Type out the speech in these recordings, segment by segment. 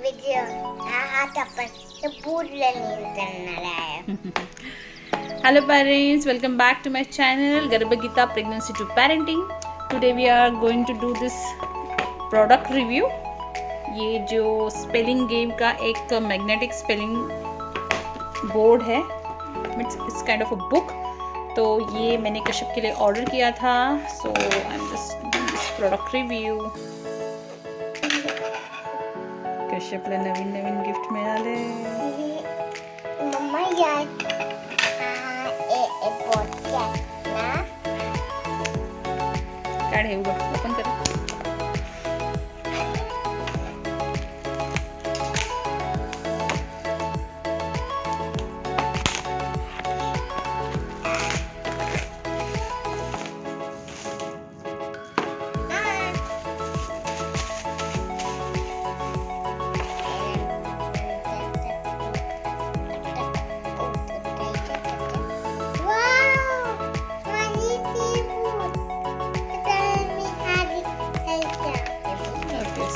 Video आता आपण पूर्ण करणार आहे. Hello parents, welcome back to my channel Garbhagita Pregnancy to Parenting. Today we are going to do this product review. ये जो स्पेलिंग गेम का एक मैग्नेटिक स्पेलिंग बोर्ड है, it's kind of a book. तो ये मैंने कश्यप के लिए ऑर्डर किया था. So I am just doing this product review. कश्यपला नवीन नवीन गिफ्ट मिळाले. मम्मा यार ए पॉडकास्ट ना काढ हे उघड ओपन कर.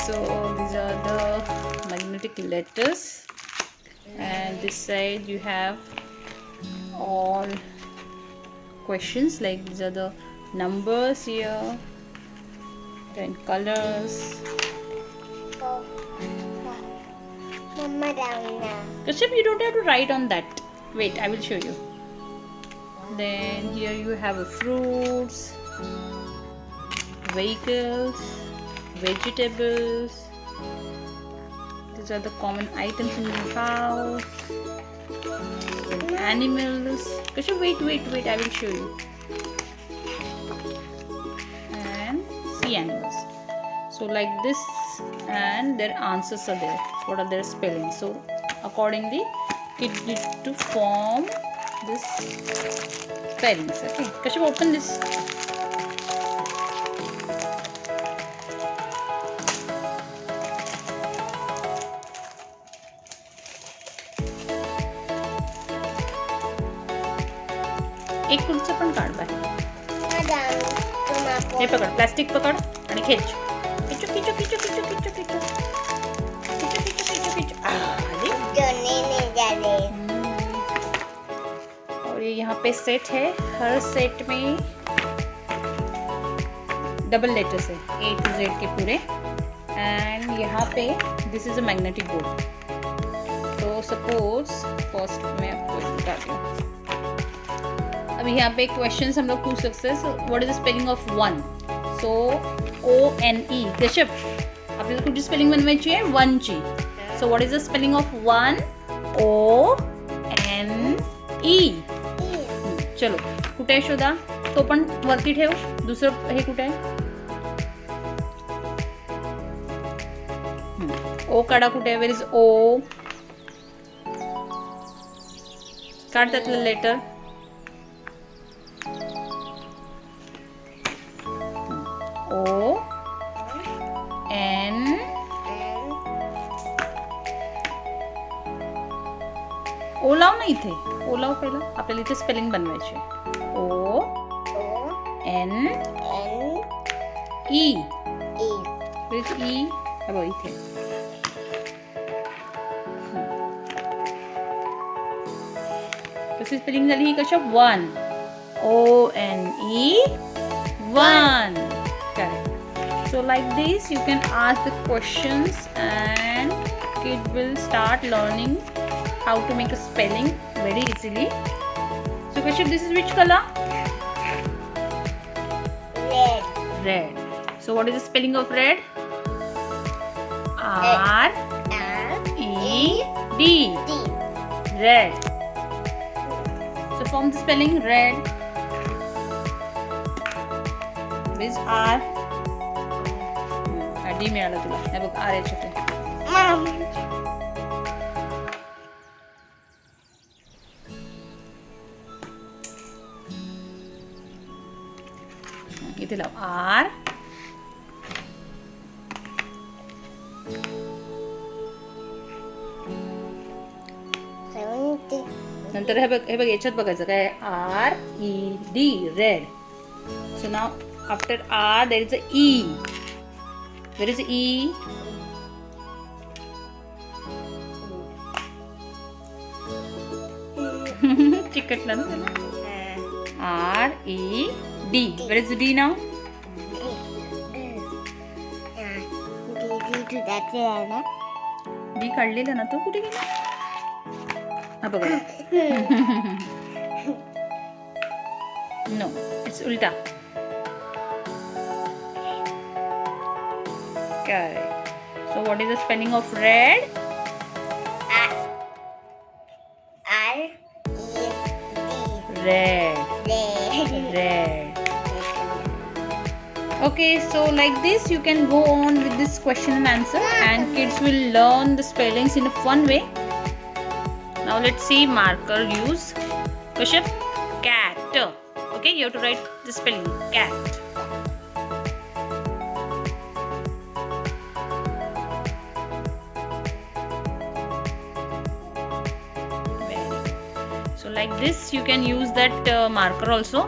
So these are the magnetic letters, and this side you have all questions, like these are the numbers here, then colors. Mamma down now. Kashyap, you don't have to write on that. Wait, I will show you. Then here you have fruits, vehicles, vegetables. These are the common items in your house. And animals. Kashyap, wait, I will show you. And sea animals. So like this, and their answers are there. What are their spellings? So accordingly, kids need to form this spellings. Okay, Kashyap, open this. एक खुर्चं पण काढ बाहेर. हे पकड, plastic पकड आणि खेच. खिचो खिचो खिचो खिचो खिचो खिचो खिचो खिचो खिचो खिचो. और ये यहाँ पे सेट है. हर सेट में डबल लेटर्स है, A to Z के पूरे. एंड यहाँ पे this is a magnetic board. तो सपोज फर्स्ट मैं आपको बताती हूँ. अभी यहाँ पे क्वेश्चंस हम लोग पूछ सकते हैं. What is the spelling of one? So ONE. Kashyap, आपल्याला कुठची स्पेलिंग बनवायची आहे? वनची. So what is the spelling of one? ONE. चलो, कुठे आहे शोधा. तो पण वरती ठेव. दुसरं हे कुठे आहे? ओ काढा. कुठे आहे? Where is O? काढ त्यातलं लेटर. ONE. ओ लाव ना इथे. ओ लाव पहिला. आपल्याला इथे स्पेलिंग बनवायची. ONE. बघ इथे. कशी स्पेलिंग झाली ही? कशा? One. ONE. One. Correct. So like this you can ask the questions and kid will start learning how to make a spelling very easily. So Kashyap, this is which color? Red. So what is the spelling of red? R-E-D. Red. So form the spelling red. Is R. D मिळाला तुला. हे बघ R आहे छोटे. इथे लाव R. नंतर हे बघ याच्यात बघायचं काय? RED. Red. So now after R there is a E. Where is E? चिकटलं ना R-A-D. Where is the D now? D काढलेलं ना, तो कुठे गेला? हा बघा. No, it's उलटा. Correct. So what is the spelling of red? Red. Okay, so like this you can go on with this question and answer, and kids will learn the spellings in a fun way. Now let's see marker use. Kashyap, cat. Okay, you have to write the spelling cat. So like this you can use that marker also,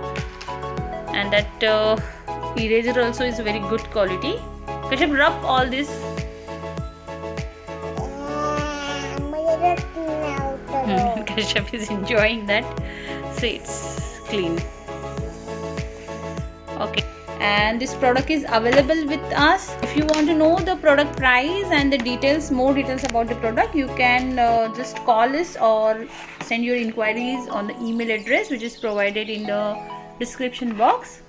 and that eraser also is very good quality. Kashyap, rub all this. Kashyap is enjoying that. So it's clean. Okay, and this product is available with us. If you want to know the product price and the details, more details about the product, you can just call us or send your inquiries on the email address which is provided in the description box.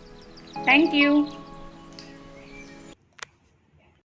Thank you.